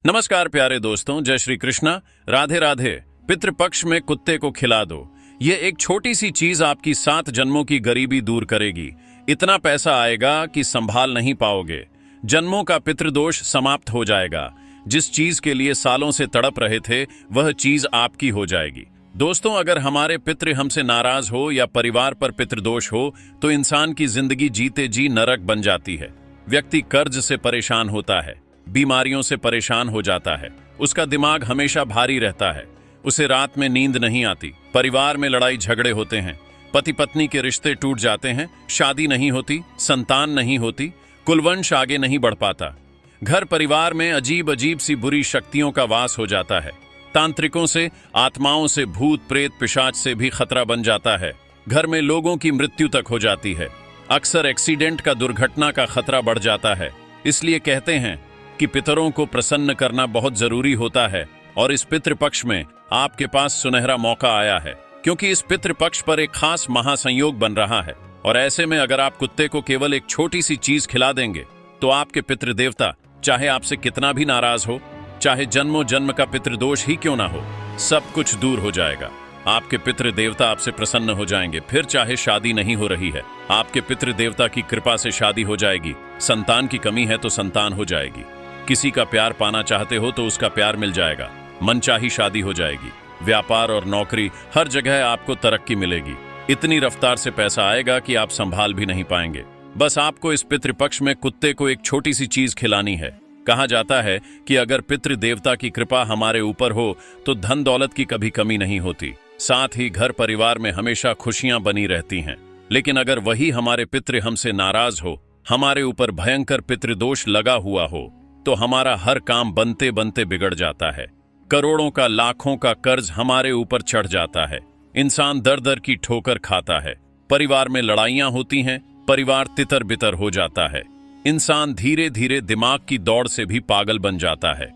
नमस्कार प्यारे दोस्तों, जय श्री कृष्णा, राधे राधे। पितृपक्ष में कुत्ते को खिला दो। ये एक छोटी सी चीज आपकी 7 जन्मों की गरीबी दूर करेगी। इतना पैसा आएगा कि संभाल नहीं पाओगे। जन्मों का पितृदोष समाप्त हो जाएगा। जिस चीज के लिए सालों से तड़प रहे थे वह चीज आपकी हो जाएगी। दोस्तों, अगर हमारे पितृ हमसे नाराज हो या परिवार पर पितृदोष हो तो इंसान की जिंदगी जीते जी नरक बन जाती है। व्यक्ति कर्ज से परेशान होता है, बीमारियों से परेशान हो जाता है, उसका दिमाग हमेशा भारी रहता है, उसे रात में नींद नहीं आती, परिवार में लड़ाई झगड़े होते हैं, पति पत्नी के रिश्ते टूट जाते हैं, शादी नहीं होती, संतान नहीं होती, कुलवंश आगे नहीं बढ़ पाता। घर परिवार में अजीब अजीब सी बुरी शक्तियों का वास हो जाता है। तांत्रिकों से, आत्माओं से, भूत प्रेत पिशाच से भी खतरा बन जाता है। घर में लोगों की मृत्यु तक हो जाती है। अक्सर एक्सीडेंट का, दुर्घटना का खतरा बढ़ जाता है। इसलिए कहते हैं कि पितरों को प्रसन्न करना बहुत जरूरी होता है। और इस पितृपक्ष में आपके पास सुनहरा मौका आया है, क्योंकि इस पितृपक्ष पर एक खास महासंयोग बन रहा है। और ऐसे में अगर आप कुत्ते को केवल एक छोटी सी चीज खिला देंगे तो आपके पितृदेवता, चाहे आपसे कितना भी नाराज हो, चाहे जन्मों जन्म का पितृदोष ही क्यों ना हो, सब कुछ दूर हो जाएगा। आपके पितृदेवता आपसे प्रसन्न हो जाएंगे। फिर चाहे शादी नहीं हो रही है, आपके पितृदेवता की कृपा से शादी हो जाएगी। संतान की कमी है तो संतान हो जाएगी। किसी का प्यार पाना चाहते हो तो उसका प्यार मिल जाएगा। मनचाही शादी हो जाएगी। व्यापार और नौकरी, हर जगह आपको तरक्की मिलेगी। इतनी रफ्तार से पैसा आएगा कि आप संभाल भी नहीं पाएंगे। बस आपको इस पितृपक्ष में कुत्ते को एक छोटी सी चीज खिलानी है। कहा जाता है कि अगर पितृदेवता की कृपा हमारे ऊपर हो तो धन दौलत की कभी कमी नहीं होती, साथ ही घर परिवार में हमेशा खुशियां बनी रहती हैं। लेकिन अगर वही हमारे पितृ हमसे नाराज हो, हमारे ऊपर भयंकर पितृदोष लगा हुआ हो, तो हमारा हर काम बनते बनते बिगड़ जाता है। करोड़ों का, लाखों का कर्ज हमारे ऊपर चढ़ जाता है। इंसान दर दर की ठोकर खाता है। परिवार में लड़ाइयां होती हैं, परिवार तितर बितर हो जाता है। इंसान धीरे धीरे दिमाग की दौड़ से भी पागल बन जाता है।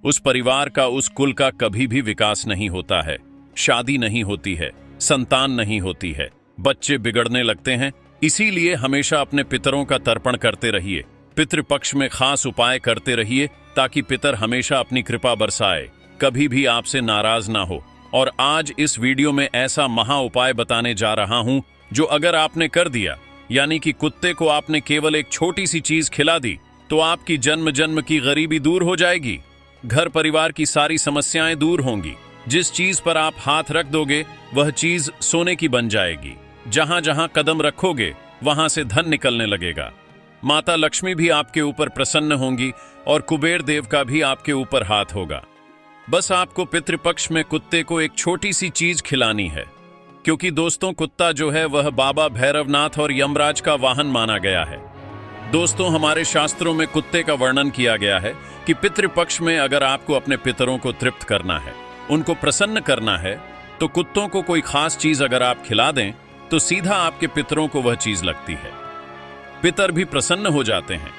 उस परिवार का, उस कुल का कभी भी विकास नहीं होता है। शादी नहीं होती है, संतान नहीं होती है, बच्चे बिगड़ने लगते हैं। इसीलिए हमेशा अपने पितरों का तर्पण करते रहिए। पितृपक्ष में खास उपाय करते रहिए ताकि पितर हमेशा अपनी कृपा बरसाए, कभी भी आपसे नाराज ना हो। और आज इस वीडियो में ऐसा महा उपाय बताने जा रहा हूं जो अगर आपने कर दिया, यानी कि कुत्ते को आपने केवल एक छोटी सी चीज खिला दी, तो आपकी जन्म जन्म की गरीबी दूर हो जाएगी। घर परिवार की सारी समस्याएं दूर होंगी। जिस चीज पर आप हाथ रख दोगे वह चीज सोने की बन जाएगी। जहां जहां कदम रखोगे वहां से धन निकलने लगेगा। माता लक्ष्मी भी आपके ऊपर प्रसन्न होंगी और कुबेर देव का भी आपके ऊपर हाथ होगा। बस आपको पितृपक्ष में कुत्ते को एक छोटी सी चीज खिलानी है, क्योंकि दोस्तों कुत्ता जो है वह बाबा भैरवनाथ और यमराज का वाहन माना गया है। दोस्तों, हमारे शास्त्रों में कुत्ते का वर्णन किया गया है कि पितृपक्ष में अगर आपको अपने पितरों को तृप्त करना है, उनको प्रसन्न करना है, तो कुत्तों को कोई खास चीज अगर आप खिला दें तो सीधा आपके पितरों को वह चीज लगती है। पितर भी प्रसन्न हो जाते हैं।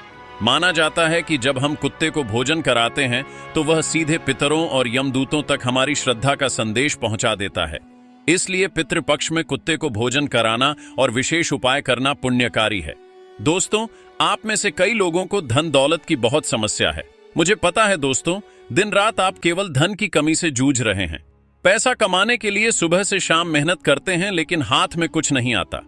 माना जाता है कि जब हम कुत्ते को भोजन कराते हैं तो वह सीधे पितरों और यमदूतों तक हमारी श्रद्धा का संदेश पहुंचा देता है। इसलिए पितृपक्ष में कुत्ते को भोजन कराना और विशेष उपाय करना पुण्यकारी है। दोस्तों, आप में से कई लोगों को धन दौलत की बहुत समस्या है। मुझे पता है दोस्तों, दिन रात आप केवल धन की कमी से जूझ रहे हैं। पैसा कमाने के लिए सुबह से शाम मेहनत करते हैं, लेकिन हाथ में कुछ नहीं आता।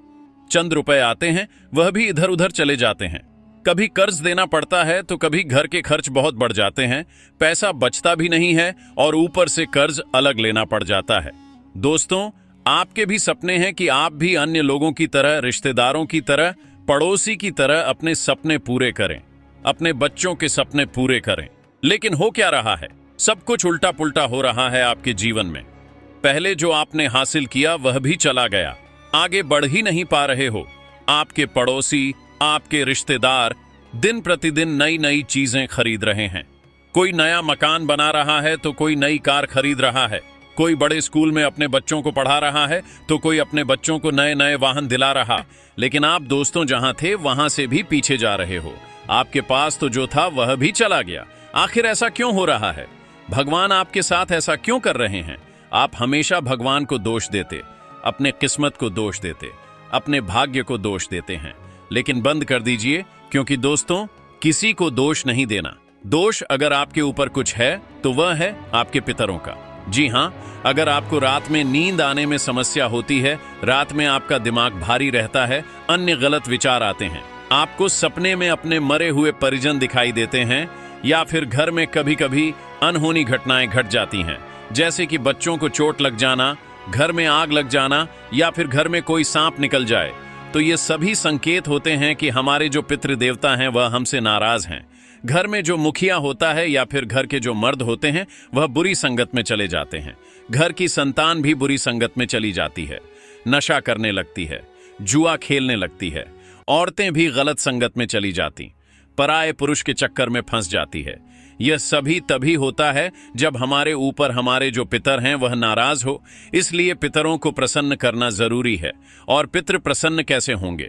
चंद रुपए आते हैं, वह भी इधर उधर चले जाते हैं। कभी कर्ज देना पड़ता है तो कभी घर के खर्च बहुत बढ़ जाते हैं। पैसा बचता भी नहीं है और ऊपर से कर्ज अलग लेना पड़ जाता है। दोस्तों, आपके भी सपने हैं कि आप भी अन्य लोगों की तरह, रिश्तेदारों की तरह, पड़ोसी की तरह अपने सपने पूरे करें, अपने बच्चों के सपने पूरे करें। लेकिन हो क्या रहा है? सब कुछ उल्टा पुल्टा हो रहा है आपके जीवन में। पहले जो आपने हासिल किया वह भी चला गया। आगे बढ़ ही नहीं पा रहे हो। आपके पड़ोसी, आपके रिश्तेदार दिन प्रतिदिन नई नई चीजें खरीद रहे हैं। कोई नया मकान बना रहा है तो कोई नई कार खरीद रहा है। कोई बड़े स्कूल में अपने बच्चों को पढ़ा रहा है तो कोई अपने बच्चों को नए नए वाहन दिला रहा। लेकिन आप दोस्तों जहां थे वहां से भी पीछे जा रहे हो। आपके पास तो जो था वह भी चला गया। आखिर ऐसा क्यों हो रहा है? भगवान आपके साथ ऐसा क्यों कर रहे हैं? आप हमेशा भगवान को दोष देते, अपने किस्मत को दोष देते, अपने भाग्य को दोष देते हैं। लेकिन बंद कर दीजिए, क्योंकि दोस्तों किसी को दोष नहीं देना। दोष अगर आपके ऊपर कुछ है तो वह है आपके पितरों का। जी हाँ, अगर आपको रात में नींद आने में समस्या होती है, रात में आपका दिमाग भारी रहता है, अन्य गलत विचार आते हैं, आपको सपने में अपने मरे हुए परिजन दिखाई देते हैं, या फिर घर में कभी कभी अनहोनी घटनाएं घट जाती हैं, जैसे कि बच्चों को चोट लग जाना, घर में आग लग जाना, या फिर घर में कोई सांप निकल जाए, तो ये सभी संकेत होते हैं कि हमारे जो पितृदेवता हैं वह हमसे नाराज हैं। घर में जो मुखिया होता है या फिर घर के जो मर्द होते हैं वह बुरी संगत में चले जाते हैं। घर की संतान भी बुरी संगत में चली जाती है, नशा करने लगती है, जुआ खेलने लगती है, औरतें भी गलत संगत में चली जाती, पराये पुरुष के चक्कर में फंस जाती है। यह सभी तभी होता है जब हमारे ऊपर हमारे जो पितर हैं वह नाराज हो। इसलिए पितरों को प्रसन्न करना जरूरी है। और पितृ प्रसन्न कैसे होंगे?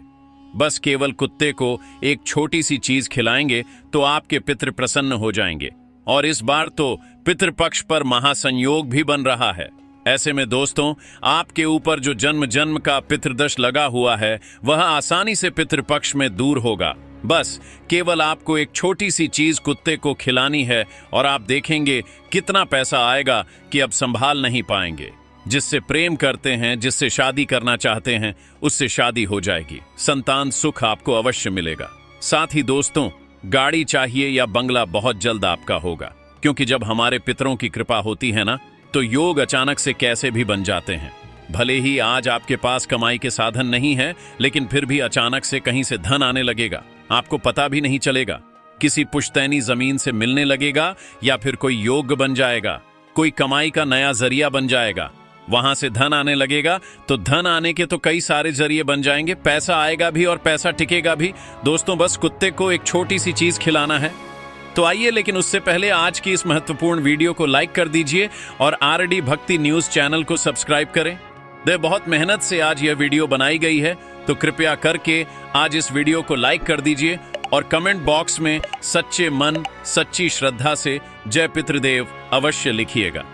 बस केवल कुत्ते को एक छोटी सी चीज खिलाएंगे तो आपके पितृ प्रसन्न हो जाएंगे। और इस बार तो पितृपक्ष पर महासंयोग भी बन रहा है। ऐसे में दोस्तों, आपके ऊपर जो जन्म जन्म का पितृदोष लगा हुआ है वह आसानी से पितृपक्ष में दूर होगा। बस केवल आपको एक छोटी सी चीज कुत्ते को खिलानी है और आप देखेंगे कितना पैसा आएगा कि अब संभाल नहीं पाएंगे। जिससे प्रेम करते हैं, जिससे शादी करना चाहते हैं, उससे शादी हो जाएगी, संतान सुख आपको अवश्य मिलेगा। साथ ही दोस्तों, गाड़ी चाहिए या बंगला बहुत जल्द आपका होगा, क्योंकि जब हमारे पितरों की कृपा होती है ना, तो योग अचानक से कैसे भी बन जाते हैं। भले ही आज आपके पास कमाई के साधन नहीं है, लेकिन फिर भी अचानक से कहीं से धन आने लगेगा, आपको पता भी नहीं चलेगा। किसी पुश्तैनी जमीन से मिलने लगेगा या फिर कोई योग बन जाएगा, कोई कमाई का नया जरिया बन जाएगा, वहां से धन आने लगेगा। तो धन आने के तो कई सारे जरिए बन जाएंगे, पैसा आएगा भी और पैसा टिकेगा भी। दोस्तों, बस कुत्ते को एक छोटी सी चीज खिलाना है। तो आइए, लेकिन उससे पहले आज की इस महत्वपूर्ण वीडियो को लाइक कर दीजिए और आरडी भक्ति न्यूज चैनल को सब्सक्राइब करें। बहुत मेहनत से आज यह वीडियो बनाई गई है, तो कृपया करके आज इस वीडियो को लाइक कर दीजिए और कमेंट बॉक्स में सच्चे मन सच्ची श्रद्धा से जय पितृदेव अवश्य लिखिएगा।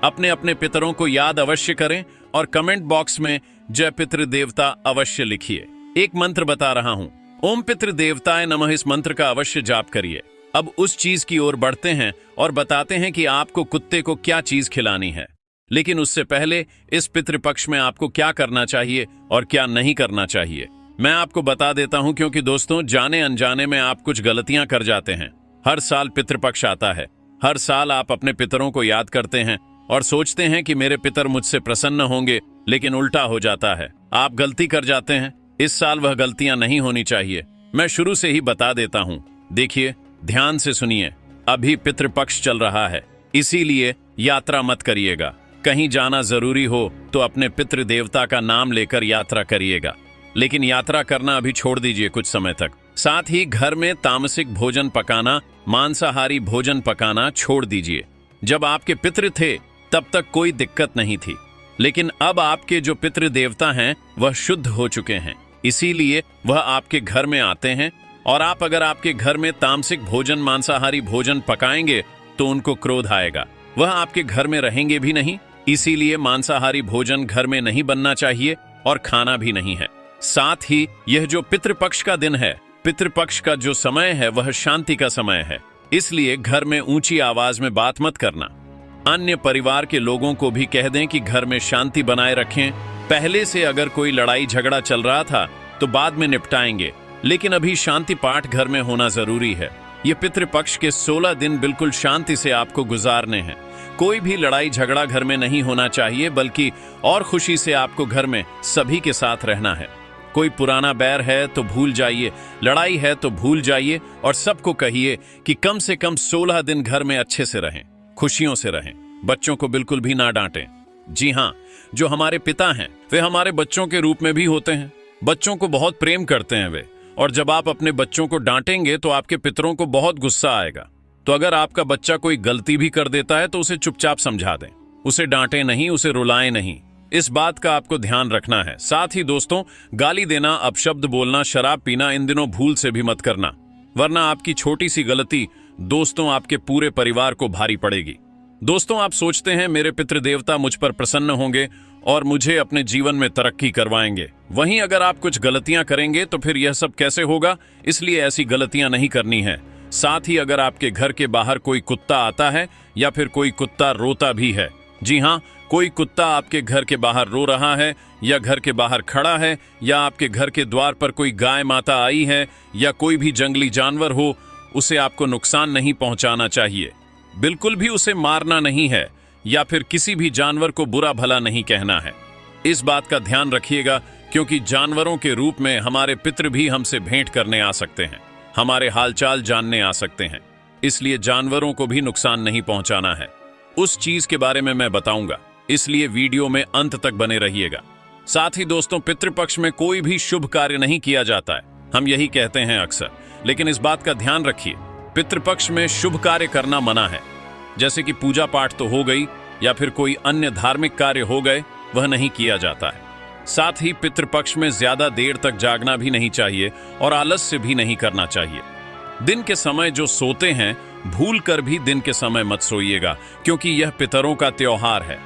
अपने अपने पितरों को याद अवश्य करें और कमेंट बॉक्स में जय पितृदेवता अवश्य लिखिए। एक मंत्र बता रहा हूं, ओम पितृदेवताय नमः। इस मंत्र का अवश्य जाप करिए। अब उस चीज की ओर बढ़ते हैं और बताते हैं कि आपको कुत्ते को क्या चीज खिलानी है। लेकिन उससे पहले इस पितृपक्ष में आपको क्या करना चाहिए और क्या नहीं करना चाहिए मैं आपको बता देता हूं, क्योंकि दोस्तों, जाने अनजाने में आप कुछ गलतियां कर जाते हैं। हर साल पितृपक्ष आता है, हर साल आप अपने पितरों को याद करते हैं और सोचते हैं कि मेरे पितर मुझसे प्रसन्न होंगे, लेकिन उल्टा हो जाता है, आप गलती कर जाते हैं। इस साल वह गलतियां नहीं होनी चाहिए। मैं शुरू से ही बता देता हूं। देखिए, ध्यान से सुनिए। अभी पितृपक्ष चल रहा है, इसीलिए यात्रा मत करिएगा। कहीं जाना जरूरी हो तो अपने पितृ देवता का नाम लेकर यात्रा करिएगा, लेकिन यात्रा करना अभी छोड़ दीजिए कुछ समय तक। साथ ही घर में तामसिक भोजन पकाना, मांसाहारी भोजन पकाना छोड़ दीजिए। जब आपके पितृ थे तब तक कोई दिक्कत नहीं थी, लेकिन अब आपके जो पितृ देवता हैं वह शुद्ध हो चुके हैं, इसीलिए वह आपके घर में आते हैं। और आप अगर आपके घर में तामसिक भोजन मांसाहारी भोजन पकाएंगे तो उनको क्रोध आएगा, वह आपके घर में रहेंगे भी नहीं। इसीलिए मांसाहारी भोजन घर में नहीं बनना चाहिए और खाना भी नहीं है। साथ ही यह जो पितृपक्ष का दिन है, पितृपक्ष का जो समय है वह शांति का समय है, इसलिए घर में ऊंची आवाज में बात मत करना। अन्य परिवार के लोगों को भी कह दें कि घर में शांति बनाए रखें। पहले से अगर कोई लड़ाई झगड़ा चल रहा था तो बाद में निपटाएंगे, लेकिन अभी शांति पाठ घर में होना जरूरी है। ये पितृपक्ष के 16 दिन बिल्कुल शांति से आपको गुजारने हैं। कोई भी लड़ाई झगड़ा घर में नहीं होना चाहिए, बल्कि और खुशी से आपको घर में सभी के साथ रहना है। कोई पुराना बैर है तो भूल जाइए, लड़ाई है तो भूल जाइए और सबको कहिए कि कम से कम 16 दिन घर में अच्छे से रहें, खुशियों से रहें। बच्चों को बिल्कुल भी ना डांटें। जी हाँ, जो हमारे पिता हैं वे हमारे बच्चों के रूप में भी होते हैं। बच्चों को बहुत प्रेम करते हैं वे, और जब आप अपने बच्चों को डांटेंगे तो आपके पितरों को बहुत गुस्सा आएगा। तो अगर आपका बच्चा कोई गलती भी कर देता है तो उसे चुपचाप समझा दें, उसे डांटें नहीं, उसे रुलाएं नहीं। इस बात का आपको ध्यान रखना है। साथ ही दोस्तों, गाली देना, अपशब्द बोलना, शराब पीना इन दिनों भूल से भी मत करना, वरना आपकी छोटी सी गलती दोस्तों आपके पूरे परिवार को भारी पड़ेगी। दोस्तों, आप सोचते हैं मेरे पितृदेवता मुझ पर प्रसन्न होंगे और मुझे अपने जीवन में तरक्की करवाएंगे। वहीं अगर आप कुछ गलतियां करेंगे तो फिर यह सब कैसे होगा? इसलिए ऐसी गलतियां नहीं करनी है। साथ ही अगर आपके घर के बाहर कोई कुत्ता आता है या फिर कोई कुत्ता रोता भी है, जी हाँ, कोई कुत्ता आपके घर के बाहर रो रहा है या घर के बाहर खड़ा है या आपके घर के द्वार पर कोई गाय माता आई है या कोई भी जंगली जानवर हो, उसे आपको नुकसान नहीं पहुंचाना चाहिए। बिल्कुल भी उसे मारना नहीं है या फिर किसी भी जानवर को बुरा भला नहीं कहना है। इस बात का ध्यान रखिएगा, क्योंकि जानवरों के रूप में हमारे पितृ भी हमसे भेंट करने आ सकते हैं, हमारे हालचाल जानने आ सकते हैं। इसलिए जानवरों को भी नुकसान नहीं पहुंचाना है। उस चीज के बारे में मैं बताऊंगा, इसलिए वीडियो में अंत तक बने रहिएगा। साथ ही दोस्तों, पितृपक्ष में कोई भी शुभ कार्य नहीं किया जाता है, हम यही कहते हैं अक्सर, लेकिन इस बात का ध्यान रखिए, पितृपक्ष में शुभ कार्य करना मना है। जैसे कि पूजा पाठ तो हो गई या फिर कोई अन्य धार्मिक कार्य हो गए, वह नहीं किया जाता है। साथ ही पितृपक्ष में ज्यादा देर तक जागना भी नहीं चाहिए और आलस्य भी नहीं करना चाहिए। दिन के समय जो सोते हैं, भूल कर भी दिन के समय मत सोइएगा, क्योंकि यह पितरों का त्योहार है।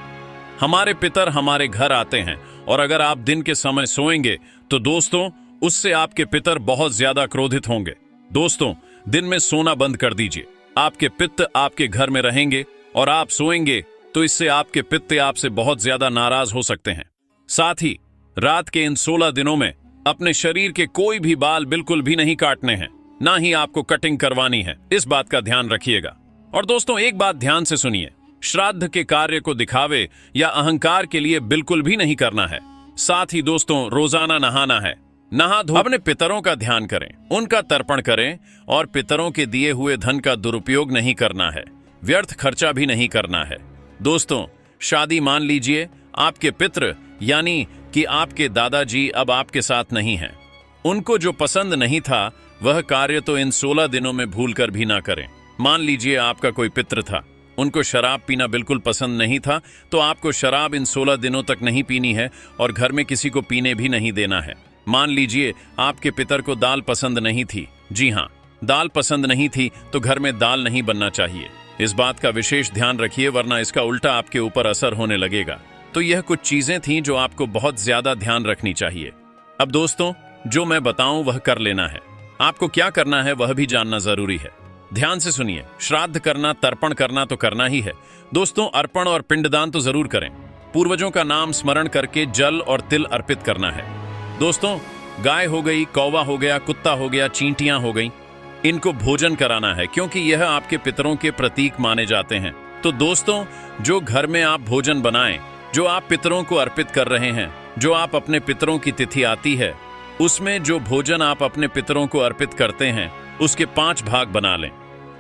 हमारे पितर हमारे घर आते हैं और अगर आप दिन के समय सोएंगे तो दोस्तों, उससे आपके पितर बहुत ज्यादा क्रोधित होंगे। दोस्तों, दिन में सोना बंद कर दीजिए। आपके पित्त आपके घर में रहेंगे और आप सोएंगे तो इससे आपके पित्त आपसे बहुत ज्यादा नाराज हो सकते हैं। साथ ही रात के इन 16 दिनों में अपने शरीर के कोई भी बाल बिल्कुल भी नहीं काटने हैं, ना ही आपको कटिंग करवानी है। इस बात का ध्यान रखिएगा। और दोस्तों, एक बात ध्यान से सुनिए, श्राद्ध के कार्य को दिखावे या अहंकार के लिए बिल्कुल भी नहीं करना है। साथ ही दोस्तों, रोजाना नहाना है। नहा धो अपने पितरों का ध्यान करें, उनका तर्पण करें और पितरों के दिए हुए धन का दुरुपयोग नहीं करना है, व्यर्थ खर्चा भी नहीं करना है। दोस्तों, शादी मान लीजिए, आपके पितृ यानी कि आपके दादाजी अब आपके साथ नहीं हैं। उनको जो पसंद नहीं था वह कार्य तो इन 16 दिनों में भूल कर भी ना करें। मान लीजिए आपका कोई पितृ था, उनको शराब पीना बिल्कुल पसंद नहीं था, तो आपको शराब इन 16 दिनों तक नहीं पीनी है और घर में किसी को पीने भी नहीं देना है। मान लीजिए आपके पितर को दाल पसंद नहीं थी, जी हाँ, दाल पसंद नहीं थी तो घर में दाल नहीं बनना चाहिए। इस बात का विशेष ध्यान रखिए, वरना इसका उल्टा आपके ऊपर असर होने लगेगा। तो यह कुछ चीजें थीं जो आपको बहुत ज्यादा ध्यान रखनी चाहिए। अब दोस्तों, जो मैं बताऊं वह कर लेना है। आपको क्या करना है वह भी जानना जरूरी है। ध्यान से सुनिए, श्राद्ध करना, तर्पण करना तो करना ही है। दोस्तों, अर्पण और पिंडदान तो जरूर करें। पूर्वजों का नाम स्मरण करके जल और तिल अर्पित करना है। दोस्तों, गाय हो गई, कौवा हो गया, कुत्ता हो गया, चींटियां हो गई, इनको भोजन कराना है, क्योंकि यह आपके पितरों के प्रतीक माने जाते हैं। तो दोस्तों, जो घर में आप भोजन बनाएं, जो आप पितरों को अर्पित कर रहे हैं, जो आप अपने पितरों की तिथि आती है, उसमें जो भोजन आप अपने पितरों को अर्पित करते हैं, उसके 5 भाग बना लें।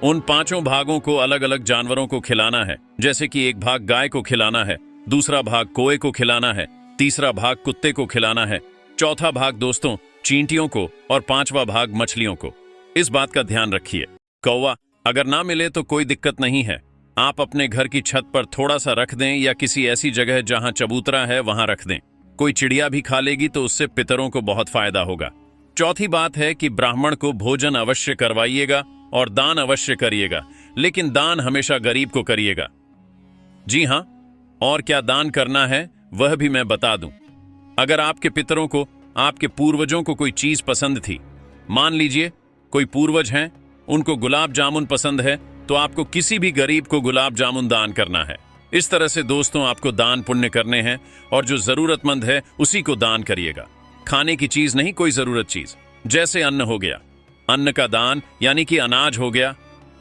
उन 5 भागों को अलग अलग जानवरों को खिलाना है। जैसे कि एक भाग गाय को खिलाना है, दूसरा भाग कौवे को खिलाना है, तीसरा भाग कुत्ते को खिलाना है, चौथा भाग दोस्तों चींटियों को और 5वां भाग मछलियों को। इस बात का ध्यान रखिए। कौवा अगर ना मिले तो कोई दिक्कत नहीं है, आप अपने घर की छत पर थोड़ा सा रख दें या किसी ऐसी जगह जहां चबूतरा है वहां रख दें। कोई चिड़िया भी खा लेगी तो उससे पितरों को बहुत फायदा होगा। चौथी बात है कि ब्राह्मण को भोजन अवश्य करवाइएगा और दान अवश्य करिएगा, लेकिन दान हमेशा गरीब को करिएगा। जी हाँ, और क्या दान करना है वह भी मैं बता दूं। अगर आपके पितरों को, आपके पूर्वजों को कोई चीज पसंद थी, मान लीजिए कोई पूर्वज हैं, उनको गुलाब जामुन पसंद है, तो आपको किसी भी गरीब को गुलाब जामुन दान करना है। इस तरह से दोस्तों आपको दान पुण्य करने हैं और जो जरूरतमंद है उसी को दान करिएगा। खाने की चीज नहीं, कोई जरूरत चीज, जैसे अन्न हो गया, अन्न का दान यानी कि अनाज हो गया।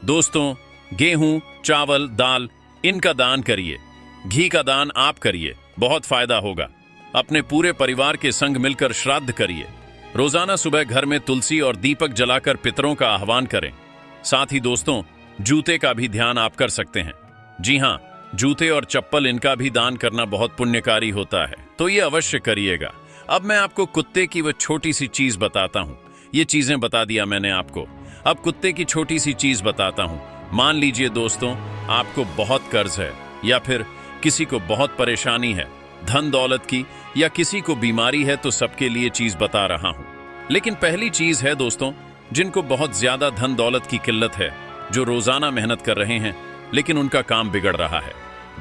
दोस्तों, गेहूं, चावल, दाल, इनका दान करिए। घी का दान आप करिए, बहुत फायदा होगा। अपने पूरे परिवार के संग मिलकर श्राद्ध करिए। रोजाना सुबह घर में तुलसी और दीपक जलाकर पितरों का आह्वान करें। साथ ही दोस्तों, जूते का भी ध्यान आप कर सकते हैं। जी हाँ, जूते और चप्पल, इनका भी दान करना बहुत पुण्यकारी होता है, तो ये अवश्य करिएगा। अब मैं आपको कुत्ते की वह छोटी सी चीज बताता हूँ। ये चीजें बता दिया मैंने आपको, अब कुत्ते की छोटी सी चीज बताता हूँ। मान लीजिए दोस्तों, आपको बहुत कर्ज है या फिर किसी को बहुत परेशानी है धन दौलत की, या किसी को बीमारी है, तो सबके लिए चीज बता रहा हूं। लेकिन पहली चीज है दोस्तों, जिनको बहुत ज्यादा धन दौलत की किल्लत है, जो रोजाना मेहनत कर रहे हैं लेकिन उनका काम बिगड़ रहा है।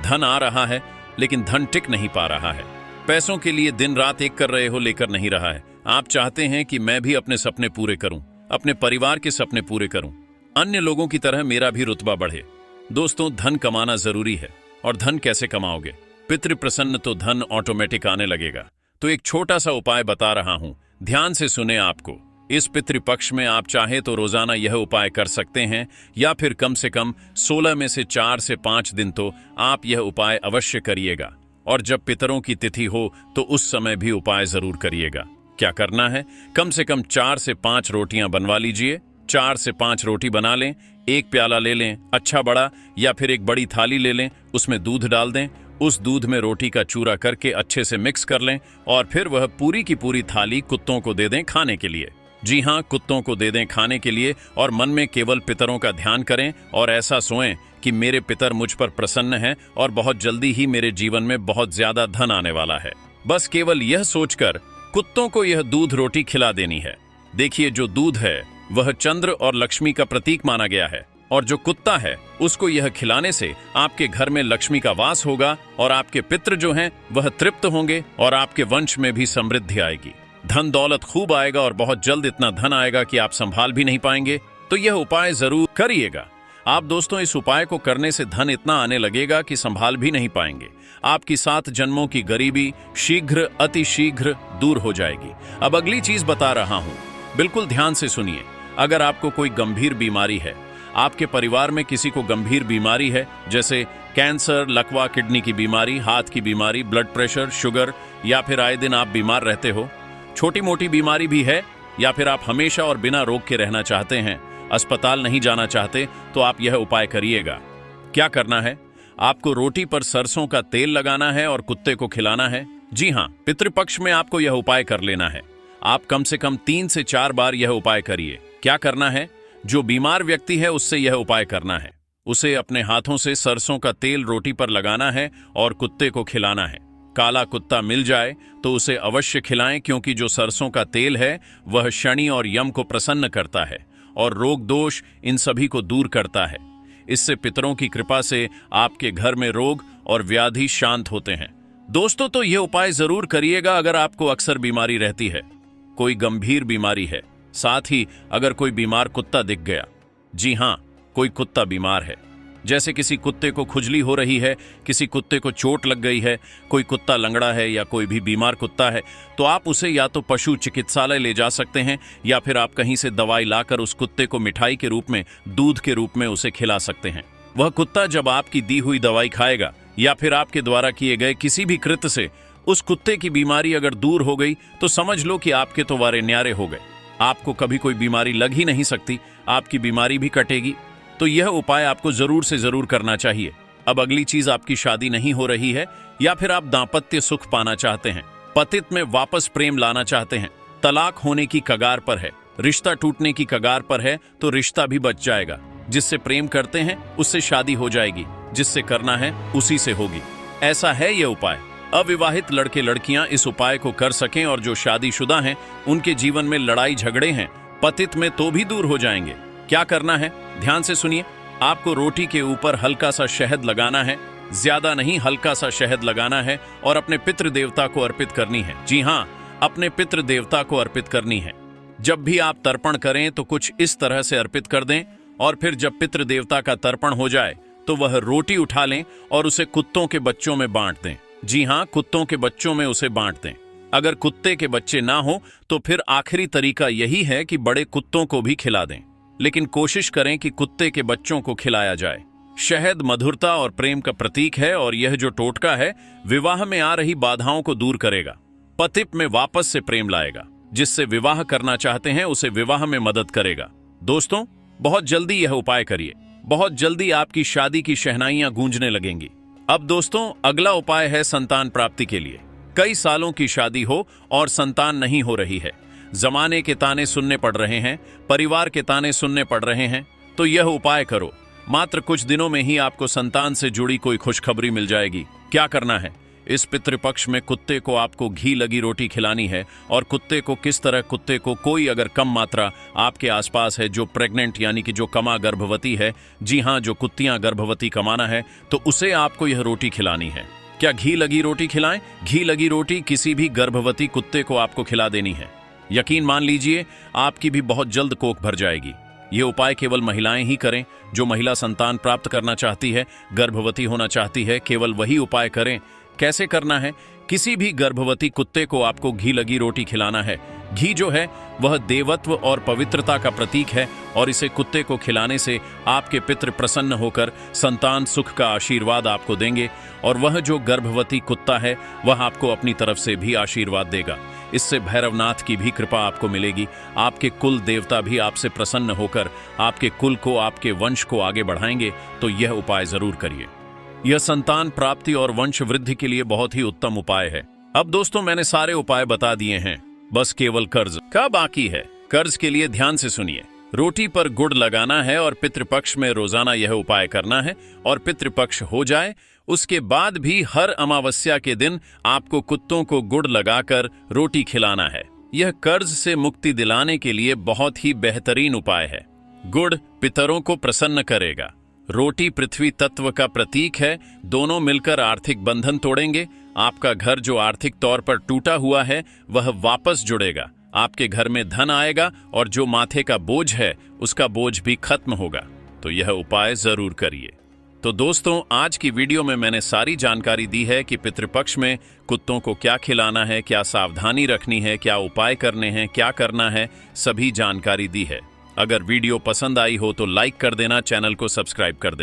धन आ रहा है लेकिन धन टिक नहीं पा रहा है। पैसों के लिए दिन रात एक कर रहे हो, लेकर नहीं रहा है। आप चाहते हैं कि मैं भी अपने सपने पूरे करूं, अपने परिवार के सपने पूरे करूं। अन्य लोगों की तरह मेरा भी रुतबा बढ़े। दोस्तों, धन कमाना जरूरी है। और धन कैसे कमाओगे? पितृ प्रसन्न तो धन ऑटोमेटिक आने लगेगा। तो एक छोटा सा उपाय बता रहा हूं, ध्यान से सुने। आपको इस पितृपक्ष में आप चाहे तो रोजाना यह उपाय कर सकते हैं, या फिर कम से कम 16 में से 4 से 5 दिन तो आप यह उपाय अवश्य करिएगा। और जब पितरों की तिथि हो तो उस समय भी उपाय जरूर करिएगा। क्या करना है? कम से कम 4 से 5 रोटियां बनवा लीजिए। 4 से 5 रोटी बना लें, एक प्याला ले लें अच्छा बड़ा, या फिर एक बड़ी थाली ले लें, उसमें दूध डाल दें। उस दूध में रोटी का चूरा करके अच्छे से मिक्स कर लें और फिर वह पूरी की पूरी थाली कुत्तों को दे दें खाने के लिए। जी हाँ, कुत्तों को दे दें खाने के लिए। और मन में केवल पितरों का ध्यान करें और ऐसा सोएं कि मेरे पितर मुझ पर प्रसन्न हैं और बहुत जल्दी ही मेरे जीवन में बहुत ज्यादा धन आने वाला है। बस केवल यह सोचकर कुत्तों को यह दूध रोटी खिला देनी है। देखिए, जो दूध है वह चंद्र और लक्ष्मी का प्रतीक माना गया है, और जो कुत्ता है उसको यह खिलाने से आपके घर में लक्ष्मी का वास होगा और आपके पितृ जो हैं वह तृप्त होंगे और आपके वंश में भी समृद्धि आएगी। धन दौलत खूब आएगा और बहुत जल्द इतना धन आएगा कि आप संभाल भी नहीं पाएंगे। तो यह उपाय जरूर करिएगा आप दोस्तों। इस उपाय को करने से धन इतना आने लगेगा कि संभाल भी नहीं पाएंगे। आपकी 7 जन्मों की गरीबी शीघ्र अति शीघ्र दूर हो जाएगी। अब अगली चीज बता रहा हूं, बिल्कुल ध्यान से सुनिए। अगर आपको कोई गंभीर बीमारी है, आपके परिवार में किसी को गंभीर बीमारी है, जैसे कैंसर, लकवा, किडनी की बीमारी, हाथ की बीमारी, ब्लड प्रेशर, शुगर, या फिर आए दिन आप बीमार रहते हो, छोटी मोटी बीमारी भी है, या फिर आप हमेशा और बिना रोग के रहना चाहते हैं, अस्पताल नहीं जाना चाहते, तो आप यह उपाय करिएगा। क्या करना है? आपको रोटी पर सरसों का तेल लगाना है और कुत्ते को खिलाना है। जी हाँ, पितृपक्ष में आपको यह उपाय कर लेना है। आप कम से कम 3 से 4 बार यह उपाय करिए। क्या करना है? जो बीमार व्यक्ति है उससे यह उपाय करना है। उसे अपने हाथों से सरसों का तेल रोटी पर लगाना है और कुत्ते को खिलाना है। काला कुत्ता मिल जाए तो उसे अवश्य खिलाएं, क्योंकि जो सरसों का तेल है वह शनि और यम को प्रसन्न करता है और रोग दोष इन सभी को दूर करता है। इससे पितरों की कृपा से आपके घर में रोग और व्याधि शांत होते हैं। दोस्तों, तो यह उपाय जरूर करिएगा अगर आपको अक्सर बीमारी रहती है, कोई गंभीर बीमारी है। साथ ही अगर कोई बीमार कुत्ता दिख गया, जी हां, कोई कुत्ता बीमार है, जैसे किसी कुत्ते को खुजली हो रही है, किसी कुत्ते को चोट लग गई है, कोई कुत्ता लंगड़ा है या कोई भी बीमार कुत्ता है, तो आप उसे या तो पशु चिकित्सालय ले जा सकते हैं, या फिर आप कहीं से दवाई लाकर उस कुत्ते को मिठाई के रूप में, दूध के रूप में उसे खिला सकते हैं। वह कुत्ता जब आपकी दी हुई दवाई खाएगा या फिर आपके द्वारा किए गए किसी भी कृत्य से उस कुत्ते की बीमारी अगर दूर हो गई तो समझ लो कि आपके तो वारे न्यारे हो गए। आपको कभी कोई बीमारी लग ही नहीं सकती, आपकी बीमारी भी कटेगी। तो यह उपाय आपको जरूर से जरूर करना चाहिए। अब अगली चीज, आपकी शादी नहीं हो रही है या फिर आप दांपत्य सुख पाना चाहते हैं, पतित में वापस प्रेम लाना चाहते हैं, तलाक होने की कगार पर है, रिश्ता टूटने की कगार पर है, तो रिश्ता भी बच जाएगा। जिससे प्रेम करते हैं उससे शादी हो जाएगी, जिससे करना है उसी से होगी। ऐसा है यह उपाय। अविवाहित लड़के लड़कियां इस उपाय को कर सकें और जो शादीशुदा हैं उनके जीवन में लड़ाई झगड़े हैं पतित में तो भी दूर हो जाएंगे। क्या करना है? ध्यान से सुनिए। आपको रोटी के ऊपर हल्का सा शहद लगाना है, ज्यादा नहीं, हल्का सा शहद लगाना है और अपने पितृ देवता को अर्पित करनी है। जी हाँ, अपने पितृ देवता को अर्पित करनी है। जब भी आप तर्पण करें तो कुछ इस तरह से अर्पित कर दें, और फिर जब पितृ देवता का तर्पण हो जाए तो वह रोटी उठा लें और उसे कुत्तों के बच्चों में बांट दें। जी हाँ, कुत्तों के बच्चों में उसे बांट दें। अगर कुत्ते के बच्चे ना हो तो फिर आखिरी तरीका यही है कि बड़े कुत्तों को भी खिला दें, लेकिन कोशिश करें कि कुत्ते के बच्चों को खिलाया जाए। शहद मधुरता और प्रेम का प्रतीक है और यह जो टोटका है विवाह में आ रही बाधाओं को दूर करेगा, पतित में वापस से प्रेम लाएगा, जिससे विवाह करना चाहते हैं उसे विवाह में मदद करेगा। दोस्तों, बहुत जल्दी यह उपाय करिए, बहुत जल्दी आपकी शादी की शहनाइयां गूंजने लगेंगी। अब दोस्तों, अगला उपाय है संतान प्राप्ति के लिए। कई सालों की शादी हो और संतान नहीं हो रही है, जमाने के ताने सुनने पड़ रहे हैं, परिवार के ताने सुनने पड़ रहे हैं, तो यह उपाय करो। मात्र कुछ दिनों में ही आपको संतान से जुड़ी कोई खुशखबरी मिल जाएगी। क्या करना है? इस पितृपक्ष में कुत्ते को आपको घी लगी रोटी खिलानी है। और कुत्ते को किस तरह? कुत्ते को कोई अगर कम मात्रा आपके आसपास है जो प्रेग्नेंट यानी कि जो कमा गर्भवती है, जी हाँ, जो कुत्तियां गर्भवती कमाना है, तो उसे आपको यह रोटी खिलानी है। क्या घी लगी रोटी खिलाएं? घी लगी रोटी किसी भी गर्भवती कुत्ते को आपको खिला देनी है। यकीन मान लीजिए आपकी भी बहुत जल्द कोख भर जाएगी। ये उपाय केवल महिलाएं ही करें। जो महिला संतान प्राप्त करना चाहती है, गर्भवती होना चाहती है, केवल वही उपाय करें। कैसे करना है? किसी भी गर्भवती कुत्ते को आपको घी लगी रोटी खिलाना है। घी जो है वह देवत्व और पवित्रता का प्रतीक है और इसे कुत्ते को खिलाने से आपके पितृ प्रसन्न होकर संतान सुख का आशीर्वाद आपको देंगे और वह जो गर्भवती कुत्ता है वह आपको अपनी तरफ से भी आशीर्वाद देगा। इससे भैरवनाथ की भी कृपा आपको मिलेगी। आपके कुल देवता भी आपसे प्रसन्न होकर आपके कुल को, आपके वंश को आगे बढ़ाएंगे। तो यह उपाय जरूर करिए। यह संतान प्राप्ति और वंश वृद्धि के लिए बहुत ही उत्तम उपाय है। अब दोस्तों, मैंने सारे उपाय बता दिए हैं, बस केवल कर्ज का बाकी है। कर्ज के लिए ध्यान से सुनिए। रोटी पर गुड़ लगाना है और पितृपक्ष में रोजाना यह उपाय करना है और पितृपक्ष हो जाए उसके बाद भी हर अमावस्या के दिन आपको कुत्तों को गुड़ लगाकर रोटी खिलाना है। यह कर्ज से मुक्ति दिलाने के लिए बहुत ही बेहतरीन उपाय है। गुड़ पितरों को प्रसन्न करेगा, रोटी पृथ्वी तत्व का प्रतीक है। दोनों मिलकर आर्थिक बंधन तोड़ेंगे। आपका घर जो आर्थिक तौर पर टूटा हुआ है वह वापस जुड़ेगा। आपके घर में धन आएगा और जो माथे का बोझ है उसका बोझ भी खत्म होगा। तो यह उपाय जरूर करिए। तो दोस्तों, आज की वीडियो में मैंने सारी जानकारी दी है कि पितृपक्ष में कुत्तों को क्या खिलाना है, क्या सावधानी रखनी है, क्या उपाय करने हैं, क्या करना है, सभी जानकारी दी है। अगर वीडियो पसंद आई हो तो लाइक कर देना, चैनल को सब्सक्राइब कर देना।